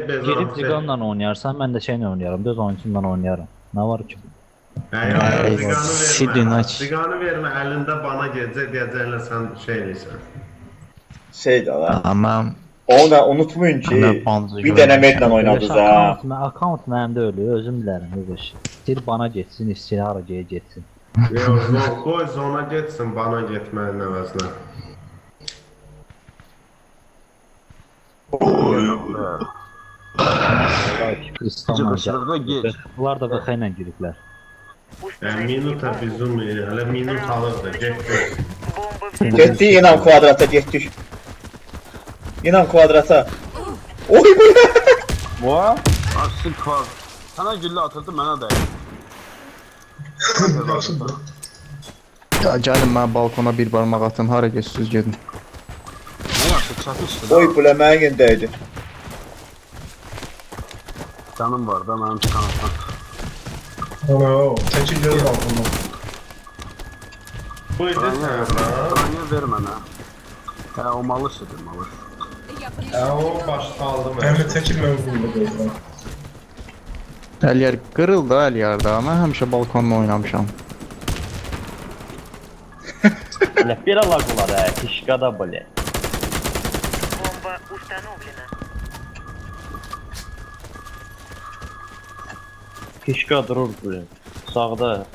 Girip bezantı. Zigon'la oynayarsan ben de şeyle oynayarım. Düz oyuncudan oynayarım. Ne var ki? Yok, ziganı Sidin vermə. aç. Ziganı vermə, əlində bana gələcək, deyəcəklər sən şey eləyirsən. Şey de la. Ama Onu da unutmayın Hələ ki banzı bir dənə medlə görmüşəm. oynadınız ha. Account məndə ölüyor. Özüm bilərəm. Özür. İstəyir bana getsin, istəyir haracaya getsin. Yox, qoy zona getsin, bana getməyin əvəzinə. Çıxışlıqda geç. Bunlar da VX ilə giriblər. Minuta bizim, hələ minut alırdı, getdi. Getdi inan kvadrata getdik. İnan kvadrata. Oy bu ne? Va? Asıl kvar. Sana güllə atıldı, mənə də. Ya gəlin mən balkona bir barmaq atın, hara geçsiniz gedin. Nə yaptı? Çatışdı. Oy bu leməyin gündəydi. Canım var da mənim kanatdan. Ana, təkil göz altında. Bu idi sən, Kraniya ver mənə. Hə, o malışıdır, malış. o baş saldı Həm mən. də təkil mövzunda qoydular. Əliyar qırıldı Əliyarda, mən həmişə balkonda oynamışam. Первая лагула, фишка да, блядь. Бомба установлена. Fişka durur blin. Sağda.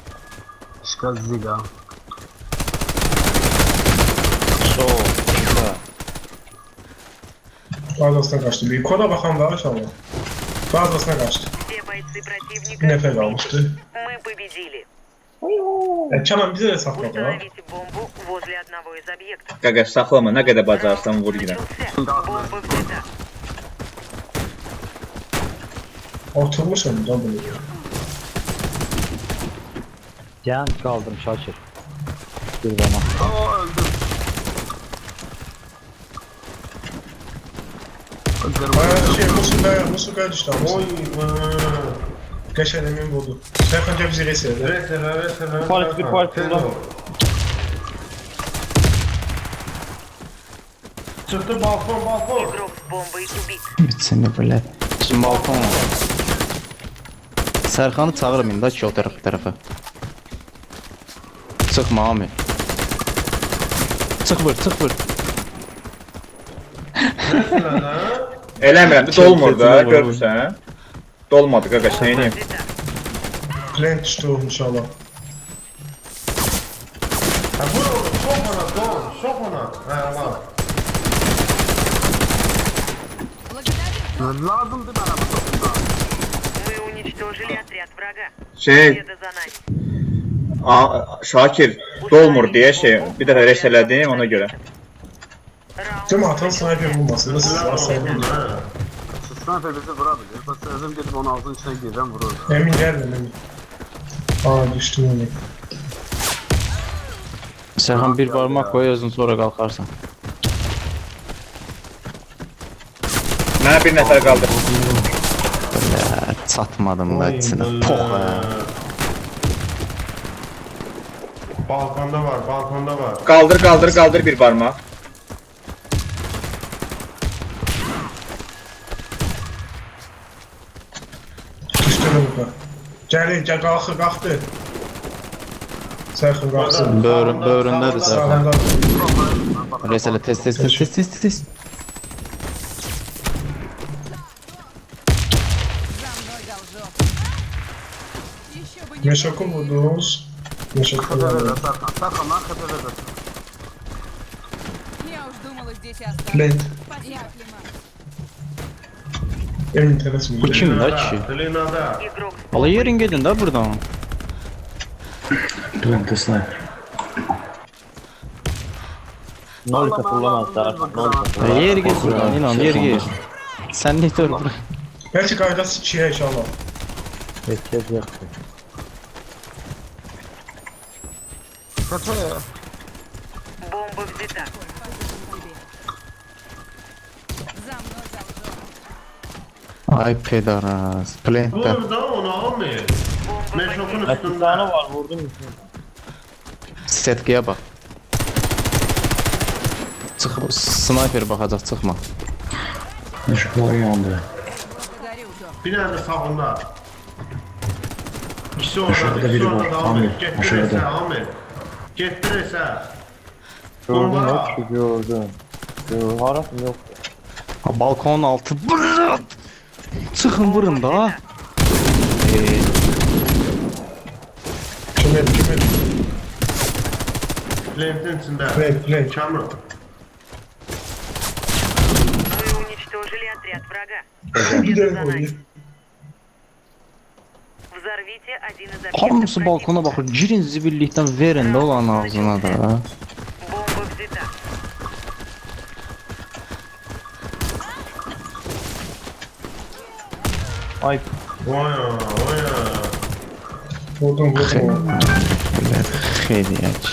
Şika ziga. Sol. Fişka. Bazasına qaçdı. Bir koda baxan var inşallah. Bazasına qaçdı. Все бойцы противника Bir nəfər qalmışdı. мы победили. Kənan bizə də saxladı ha. Установите бомбу возле одного из объектов. Qaqaş saxlama, nə qədər bacarsan vur yine. Начался. Бомба взята. Oturmuşam da bunu. Can kaldım Şakir. Bir zaman. Oo, öldüm. Musuqa düşdü Oy, hamısı. Qəşəng əmin budur. Sərxan gəl bizi res edə. Resələ. Bir parça ulan. Çıxdı balkon. Игрок с бомбой убит. Bitsin də belə. Bizim balkon var. Sərxanı çağırım indi ki o tərəfə. Çıxma Ami. Çıx vur. Resələ, Eləmirəm, dolmur da, görürsən? Dolmadı qaqaş, Бомба neyini? взята. Plant düşdü inşallah. ha vur onu, sok ona. Hə, var. Lazımdı mənə bu topundan. Мы уничтожили отряд врага. Şey, Победа за нами. Şakir, dolmur deyə şey, bir dəfə res elədim ona görə. Раунд Cəmaatın sniper vurmasın. Nasıl asaydı? Sniper bizi vura bilir. Bəs özüm gedib onun ağzının içine girəm, vurur. Emin gəlmə, emin. Aa, düşdüm onu. Sərxan bir barmaq qoy özün sonra qalxarsan. Mənə bir nəfər qaldı. Belə çatmadım da içinə. Pox hə. Balkonda var. Qaldır bir barmaq. Düşdü burada. Gəl, qalxdı. Sərxan qalxsın. Bövründədir Sərxan. Sağında. Resələ tez. Meşoku vurdunuz. Meşoku Xəbər vurdunuz. ver, Sarkan. Sarkan, mən xəbər ver. Я уж думала, здесь осталось. Plant. Поехали, Emin tələsmə. Bu kimdir la kişi? Linada. игрок с Ala yerin gedin də buradan. Nol kullanmazlar. Nol. Yer gez buradan inan yer gez. Sən nə dur bura? Bəlkə qaydası 2-yə inşallah. Herkes yaptı. Xəbər. Бомба взята. За мной должок. Ay pedaraz. Plantdə. Vur da onu almayın. Meşokun Bir tane üstünde. var vurdum. Setkiyə bax. Çıx, sniper baxacaq, çıxma. Işıqları yandı. Bir tane sağında. İkisi orada, Aşağıda ikisi biri orada var. da Ahmet, Ahmet. Getdir aşağıda. ese Ahmet. Getdir ese. Gördüm Bomba. yok ki gördüm. Harap yok. Ha, balkonun altı. Brrrt! Çıxın vurun da. Tünel. Lentin içinde. Play. Kamil. Мы уничтожили отряд врага. Bir Победа de за oynuyor. нами. Взорвите один из объектов Hamısı balkona противника. baxır. Girin zibillikdən verin də olan ağzına da. Бомба взята. Ay Oya. Vurdum. Belə xeyriyək.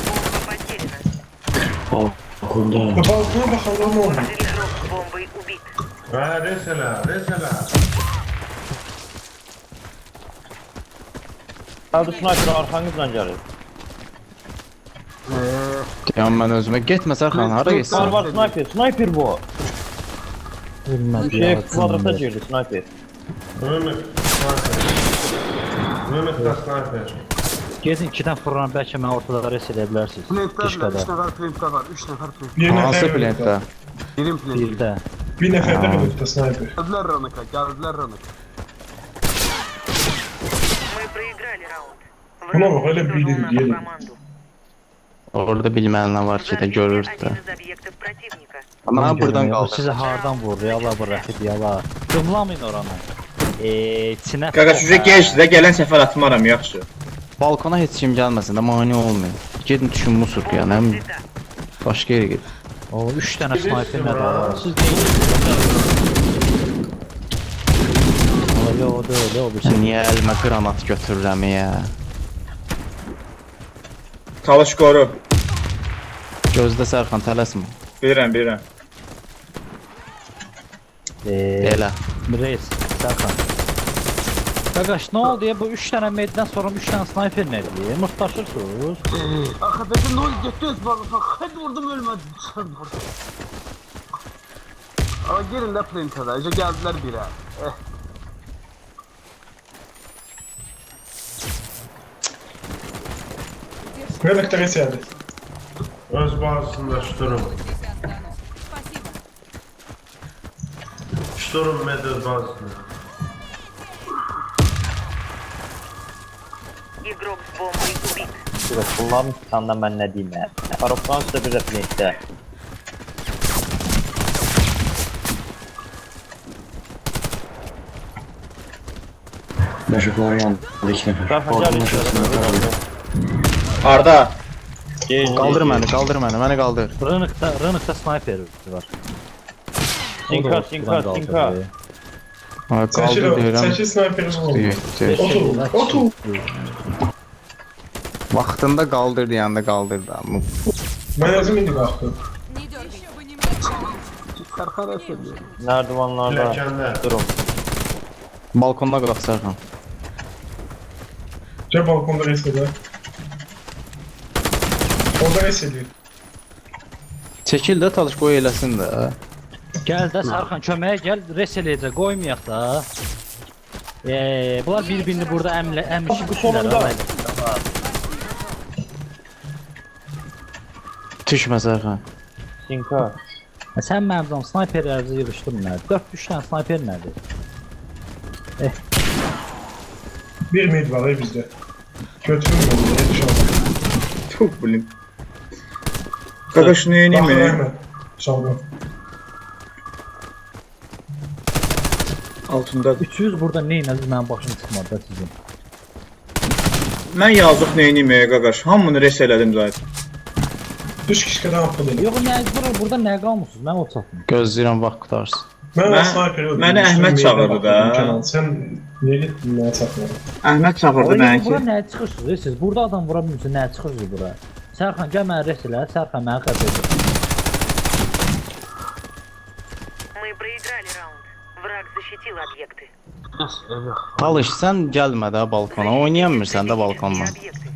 Бомба потеряна. Balkonda. Balkona bakalım ne oldu? Один игрок с бомбой убит. Ha resele. Hadi sniper arkanızdan gəlir. Deyəm mən özümə getmə Sərxan, hara Var getsən? var sniper bu. Bilmez Şey ya. kvadrata girdi sniper. Mehmet da sniper. Gezin 2-dən fırlan bəlkə mən ortada res edə bilərsiniz. Plant'ta 3 Dişqada. nefer plant'ta var. 3 nefer plant'ta. Bir Hansı nefer plantdə? Birim plant'ta. Birdə. Bir nefer de kılıkta sniper. Geldiler Ranık'a. Ranık'a. Мы проиграли раунд. Buna Враг bak hele уничтожил bildim нашу diyelim. команду. Orada bilmənlər var ki də Взорвите görürdü də. один из объектов противнika. Mən buradan O qaldım. sizə hardan vurur? Yala bu rəfid yala. Dımlamayın oranı. Çinə. Qaqaş üzə keçdi də gələn səfər atmaram yaxşı. Balkona heç kim gəlməsin də mane olmayın. Gedin düşün musurq ya, nə bilim, Взята. başqa yerə gedin. O 3 dənə sniper nə bura. var? Siz deyin. Öyle o da öyle o bir şey. Niyə əlimə qranat götürürəm ya? Talış qoru. Gözdə Sərxan tələsmə. Bilirəm. Elə. Reis, Serkan. Qaqaş, nə oldu ya? Bu 3 dənə meddən sonra 3 dənə sniper nədir? Mırtlaşırsınız. Arkadaşım ne oldu? Götürüyoruz bana. Hadi vurdum ölmedi. Vurdum. Ama girin de plant'a da. İşte geldiler bire. Kılıkta res geldi. Öz bazısında şturum. Здесь останусь. Спасибо. Şturum med öz bazısında. Игрок с бомбой убит. Bunların sanda mən nə deyim ya. Aeroplan üstə bir replentdə. Başaklar yandı. İki nefer. Serkan Balkonun gəl. aşağısında kaldı. Arda. Qaldır məni, məni qaldır. Rınıqda sniper var. Sinka. Ha, qaldır deyirəm. Seçil sniperimiz oldu. Deyir. Otur. Vaxtında qaldır deyəndə qaldır da. Ben özüm indi kalktım. Не дергай. Еще бы немного. Serkan söylüyor. Nərdivanlarda Plakende. durum. Balkonda qalaq Sərxan. Gel balkonda res eder. Orada res ediyor. Çəkil də talış qoy eləsin də. Gəl də Serkan köməyə gəl, res eləyəcək, qoymayaq da. Bunlar bir-birini burada əmişib düşürlər. Düşmə Sərxan. Sinka. Sən mənim sniperlərinizi yığışdırın nədir? 4-3 dənə sniper nədir? Bir mid var ya bizde. Götürün onu ya inşallah. Tuh bilin. Qaqaş nə Bakın edeyim? hemen. Şalgam. Altında. 300 burada nə inədir mənim başım çıxmadı da sizin. Mən yazıq nə edeyim qaqaş? Hamını res elədim zaten. Düş kişkeden aptal edin. Yox, nə burada nə qalmısınız? Mən o çatdım. Gözləyirəm vaxt qutarsın. Ben Ben- sniper öldürdüm. Məni Əhməd Üstüme çağırdı mail'e da. baktım, Kenan. Sen niye gittin bana çatmadın? Əhməd çağırdı məni Bura ki. nə çıxırsınız? Siz burada adam vura bilmirsiniz, nə çıxırsınız bura? Sərxan gəl mənə res elə, Sərxan mənə xəbər ver. Мы проиграли раунд. Враг защитил объекты. Evet. Talış sən gəlmə də balkona. Oynayamırsan da balkonla. Объекты.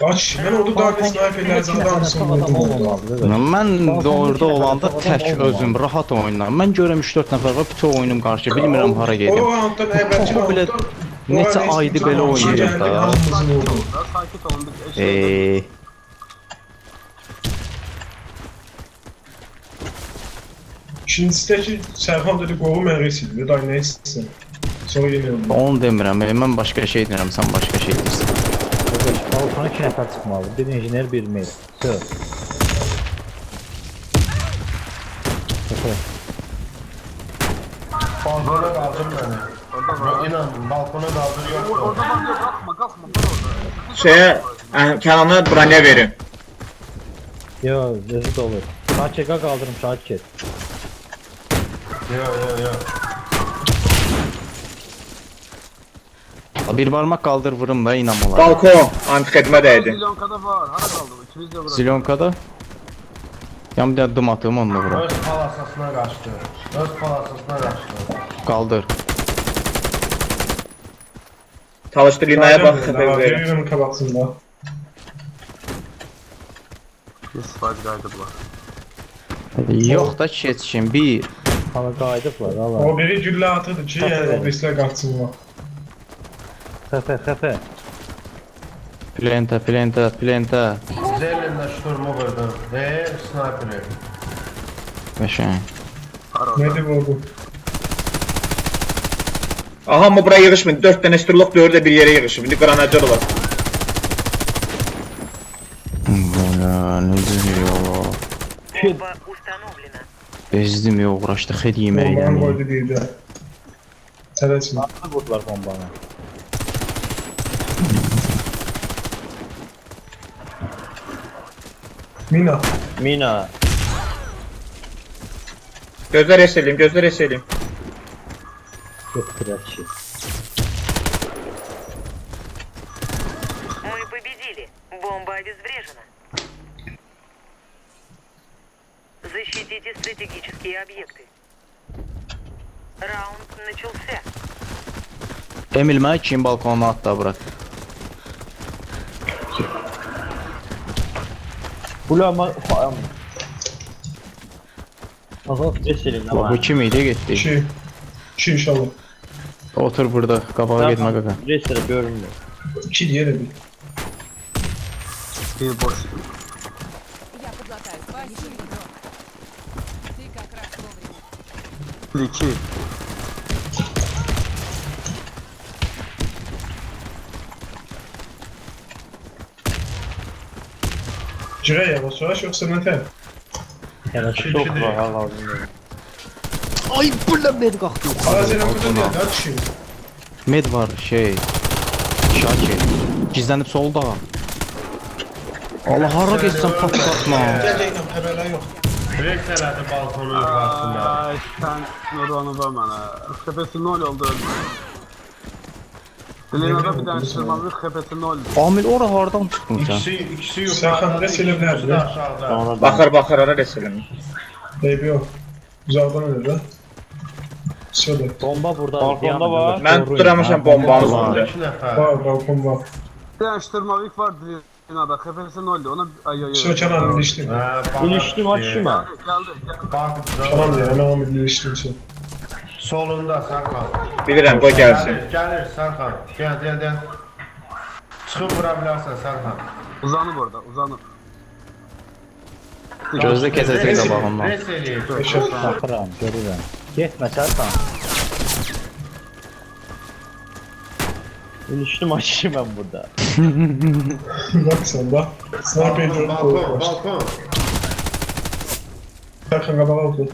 Aç, mən orada daha sniperlər zaten sonra adam vurdum. olmamalıdır. Mən də orada olanda tək özüm rahat oynayıram. Mən görürəm 3-4 nəfər var, bütün oyunum qarşı, bilmirəm hara O gedim. rounddan əvvəlki O belə rounddan neçə aydır belə oynayırıq da. hamımızı vurdu. Sakit olun biz eşeğe. İkincisindəki Sərxan dedi qovu mən resildi, day nə istəsən. Sonra yenə oldu. Onu demirəm, mən başqa şey deyirəm, sən başqa şey deyirsən. Qardaş, balkona 2 nəfər çıxmalı. Bir injiner, bir mail. Söz. Balkona kaldır beni. Yok inan balkona kaldır yok. Orada var ya kalkma kalkma dur orada. Şeye, Kenan'a branya verin. Yo, rezil olur. Şahçeka kaldırım Şahçet. Yok. Bir barmaq qaldır vurum da inam olar. Balkon, anti-xidmə dəydi. Milyonkada var. Hara kaldı bu? İkimiz de bırak. Zilonkada. Yan bir də dım atım onunla vuram. Öz palasasına kaçtı. Öz palasasına kaçtı. Qaldır. Çalışdı Lina'ya bax, xəbər verin. Verirəm qabaqsında. Bir sıfacı kaydılar. Yox da keçkin, bir. Hala qayıdıblar, hala. O biri güllə atırdı ki, yəni o birislər qaçsınlar. Xəfə. Plenta. Zelin'de şturmu vurdum. Sniperi. Qəşəng. Nədir bu? Aha, amma buraya yığışmayın. 4 dənə sturluq 4 də bir yerə yığışıb. İndi qranatçı olar. Ne diyor? Бомба установлена. Bezdim ya uğraşdıq xed Bombanı yeməklə. qoydu deyildi. Tələsin. Nasıl vurdular bombanı? Mina. Mina. Gözlər eseliyim. Götürək şey. Мы победили. Бомба обезврежена. Защитите стратегические объекты. Раунд начался. Emil mənə kim balkonuna at da bırak. Bulama. Azal veselim ama. Bu kim idi getdi. 2 inşallah. Otur burada, qabağa getmə qaqa. Veselim görünmüyor. 2 diye bir. Bir boş. Я подлатаю. Спасибо. Ты как раз вовремя. Bir iki. Girə yavaş yavaş yoxsa nə tər? Yəni çox rahat lazımdır. Ay bu nə med qalxdı. Azərbaycan burada deyil, daha kişi. Med var şey. Şakir. Gizlənib solda. Allah hara getsən patlatma. Gələcəklə xəbərlər yox. Direkt elədi balkonun yukarısında. Ay sen Nurhan'ı ver bana. Xepesi 0 oldu öldü. Dilinada bir tane şırmalı xepesi 0. Amil ora hardan çıxdın sən? İkisi Serkan yukarıda, resim ikisi evlerdi. de aşağıda. Baxır, ara eseliyim. Baby yox. Uzaqdan ölür də. Şöyle. Bomba burada. Balkonda var. Mən tuturamışam bombanın üstündə. İki nefer. Var, balkon var. Bir tane şırmalık var Dilinada. Xepesi 0 ona ay. Şöyle Kenan iliştim. İliştim açma. Geldi. Bak, Kenan diye, hemen Ahmet iliştim sen. solunda Serkan. Bilirəm, qoy gəlsin. Gelir Serkan. Gel. Çıkıp vurabilirsin Serkan. Uzanıb orada uzanıb. Gözdə kəsəcək qabağından. Res eləyir. Baxıram, görürəm. Getmə Serkan. İliştim açayım ben burada. Bak sen bak. Sniper görüp Balkon. var. Serkan kabağa otur.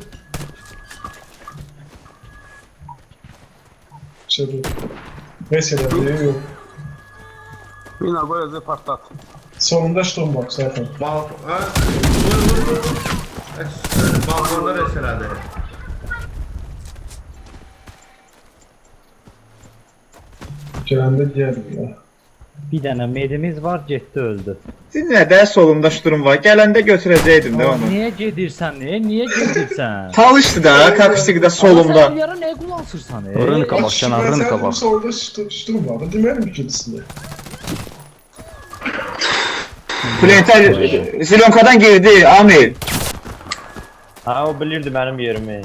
Şöyle. Mesela diye yok. Mina koyacı patlat. Sonunda şton bak Serkan. Balkon. Vur. Balkonda res elədi. Gelende diğer ya. Bir dənə medimiz var, getdi öldü. Siz nədə solumda şturum var? Gələndə götürəcəydim də onu. Niyə gedirsən? Niyə gedirsən? Çalışdı da, kakışdıqda solumda. Sən yara nə qulansırsan? Rın qabaq, kənarın qabaq. Sonunda şton var. Deməlim ikincisinde. Planter Zilonka'dan girdi Amil. Ha o bilirdi benim yerimi.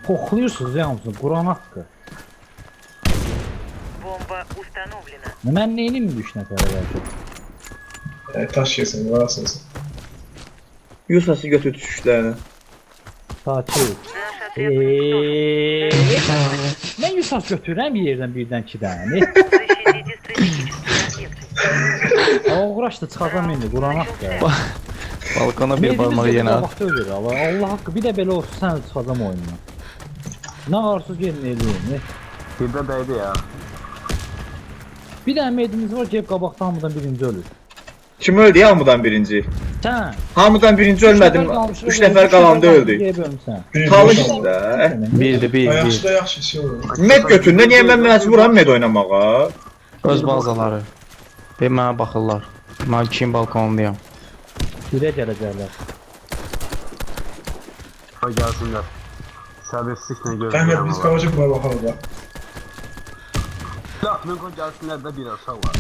Kokluyorsunuz yalnız Kur'an hakkı. Бомба установлена. Ben neyini mi düşüne kadar belki? Taş yesin, varsın sen. Yusası götür düşüşlərini. Saçı. Наш отряд уничтожен. Ben Yusuf götürürüm bir yerden birden iki tane. Защитите стратегические объекты. Ama uğraştı çıkacağım indi Kur'an hakkı. Balkona bir barmağı yenə at. Vaxt ölür Allah haqqı bir də belə olsa sən çıxacam oyundan. Nə arsız gelin eləyim. Bir de değdi ya. Bir dənə medimiz var ki hep qabaqdan hamıdan birinci ölür. Kim öldü ya Hamıdan birinci? Sən. Hamıdan birinci ölmədim. 3 nəfər qalanda öldü. Talışdı da. Bir. Yaxşı da yaxşı şey olur. Med götüründə niyə mən məcburam med oynamağa? Öz bazaları. Bir mənə baxırlar. Mən kim balkondayam. Birə gələcəklər. Ha gelsinler. Serbestlikle Kanka gözlüyorum. biz kavacık buna bakalım da. Silah mümkün gelsinler de bir aşağı var.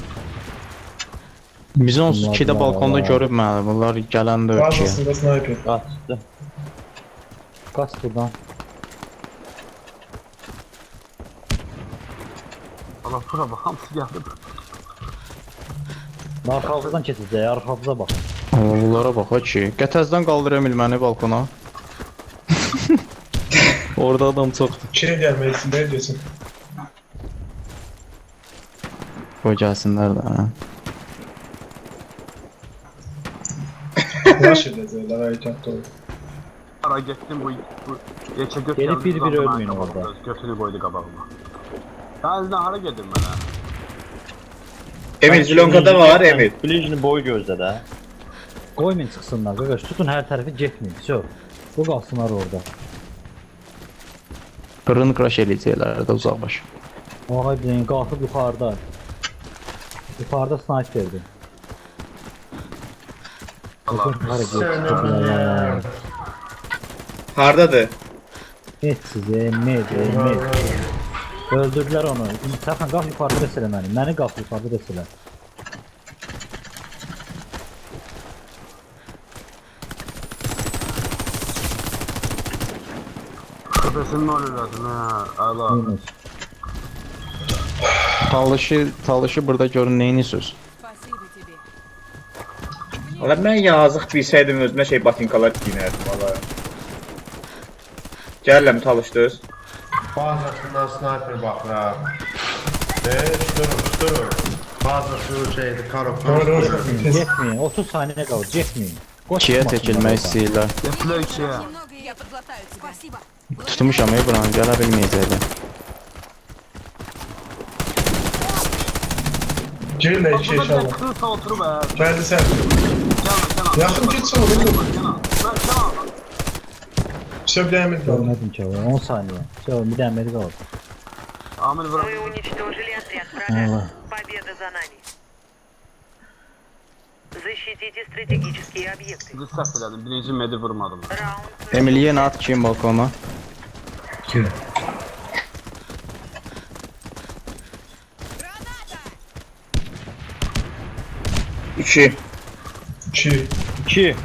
Biz 12-də balkonda görüb mənə. Bunlar gələndə ölkəyə. Bazısında sniper. Qaçdı. Qaç buradan. Allah bura bak hamısı geldi. Arxamızdan keçəcək, arxamıza bax. Bunlara bax ki. Qətəzdən qaldıram ilməni balkona. Orada adam çoxdur. Şey gelmelisin, ne diyorsun? Qoy gəlsinlər də. Hə. Yaş edəcəklər, hərəkətdə olur. Ara gittim bu geçe göt Gelip geldi, bir zaten ölmeyin ben orada. kapattım, götünü koydu kabağıma. Ben eline hara geldim ben ha. Emil Zilonka'da var Emil. Bilicini boy gözlə də. Qoymayın çıxsınlar, qaqaş. Tutun hər tərəfi getməyin. Söv. Bu qalsınlar orada. Qırın qıraş eləyəcəklər də uzaqbaş. Ağay bilin, qalxıb yuxarıda. Yuxarıda sniperdir. Allah. Hara getdilər. Hardadır? Et sizə, med. Öldürdülər onu. Səxən qalx yuxarıda rəsələ məni. Məni qalx yuxarıda rəsələ. Kafesinin oradaydın ha. Allah. Minus. Talışı burada görün neyinirsiniz? Спасибо тебе. Valla mən yazıq bilsəydim özümə şey batinkalar giyinərdim valla. Gəlirəm talışdınız. Bazasından sniper bakıram. Durun. Bazası şeydi, Doğru, doğru. karofon. Getməyin, 30 saniyə qalır, getməyin. Qoş 2-yə çıxmasınlar çəkilmək orada. istəyirlər. Gettiler ikiye. Немного, и я подглотаю тебя. Спасибо. Tutmuşam buranı, gələ bilməyəcəklər. Girirlər iki Burada inşallah. bir kırsa oturup ha. Geldi sen. Kenan. Yaxın gitsin oğlum. Kenan. Söyleyemedi kaldı. Görmədim ki, 10 saniyə. Söv, bir dənə medi qalır. Amir bırak. Мы уничтожили отряд врага. Allah. Победа за нами. Защитите стратегические объекты. Bir ses elədim. Birinci medi vurmadım. Раунд. Emil yenə at kim balkona. Yürü. İki. 2. 2.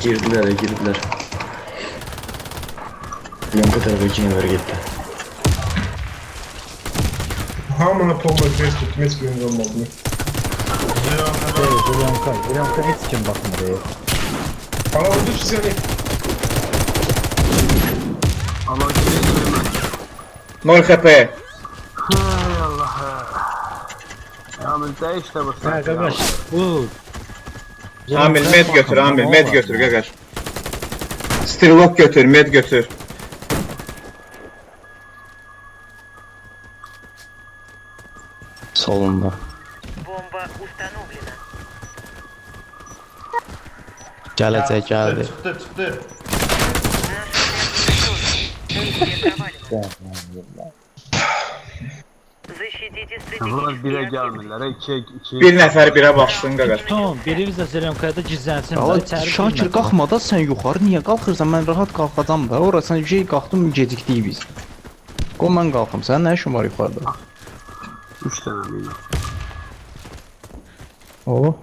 Girdiler. Yanka tarafa iki nefer gitti. Hamına polma göz tutmaz gün olmadı. Zilyonka heç kim baxmır. Ama oldu çizeni. Allah gidiyor. 0 HP. Hay Allah. Amir de işte bu Hə, ses. qaqaş, bu... Amil med götür Amil med götür qaqaş. Stirlock götür med götür. Solunda. Бомба установлена. Gələcək, gəldi. Çıktı. Защитите Bunlar bire стратегические объекты. gelmirler. İkiye. Bir nəfər birə baxsın qaqaş. Tutun, birimiz də Zilyonka gizlənsin. Ala içəri Şakir girməsin. qalxma da sən yuxarı niyə qalxırsan? Mən rahat qalxacam da. Ora sən qalxdın gecikdik biz. Qoy mən qalxım. Sənin nə işin var yuxarıda? 3 tane mina. O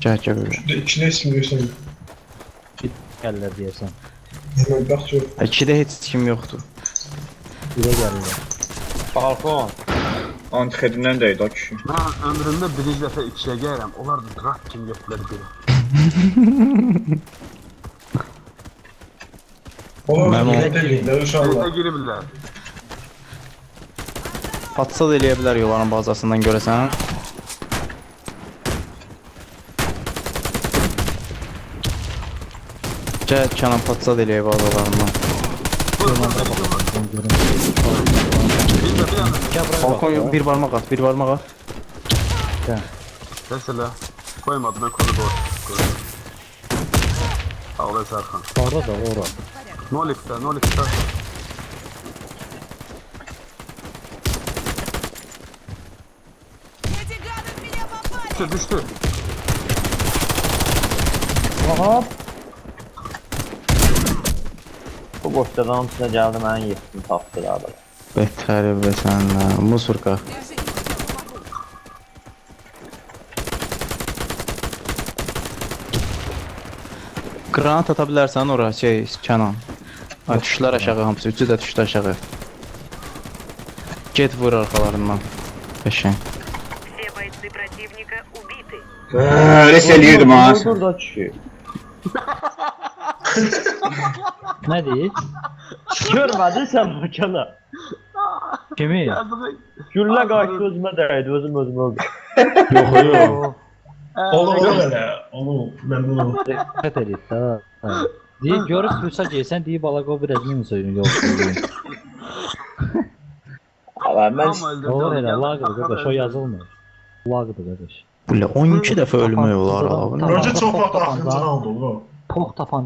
Gəl gəl. İçine isim görsün. gəlirlər deyəsən. Hemen bak çok. 2-də heç kim yoxdur. Birə gəlirlər. Balkon. Antixedindən deydi o kişi. Mən ömrümdə birinci dəfə 2-yə gəlirəm. Onlar da drak kimi götürlər biri. Oğlum Ben ben o- değiller Evdə inşallah. giriblər. Patsad eləyə bilər yuvanın bazasından görəsən. Gəl Kənan patsad eləyə bazalarından. Balkon yox, bir barmaq at, bir barmaq at. Mesela koymadı ben konu boş. Ağlay Serkan. Orada da ora. Nolik'te, Nolik'te. Эти гады в меня попали! Düştü. Bu boşluğun içine geldi ben yettim taptı abi. Betər və sən musurka. Я же не помогу! Granat ata bilərsən ora, Kənan. Ha, düşlər aşağı hamısı, üçü də düşdü aşağı. Get vur arxalarından. Qəşəng. Все бойцы противника убиты. Res eləyirdim ha. Dur da kişi. Nə deyir? Görmedin sen bakana. Kimi? Gülle kaçtı özüme değdi özüm öldüm. Oğlum o böyle. Oğlum memnun oldum. Dikkat edin. Ha. Deyir görüb pulsa geysən, deyib Alaqo bir əzmin söyün yox. Ama ben Olur elə, laqdır qardaş, o yazılmır. Laqdır qardaş. Bu 12 dəfə ölmək olar abi. Önce çok vaxt axırıncı round oldu. Pox tapanca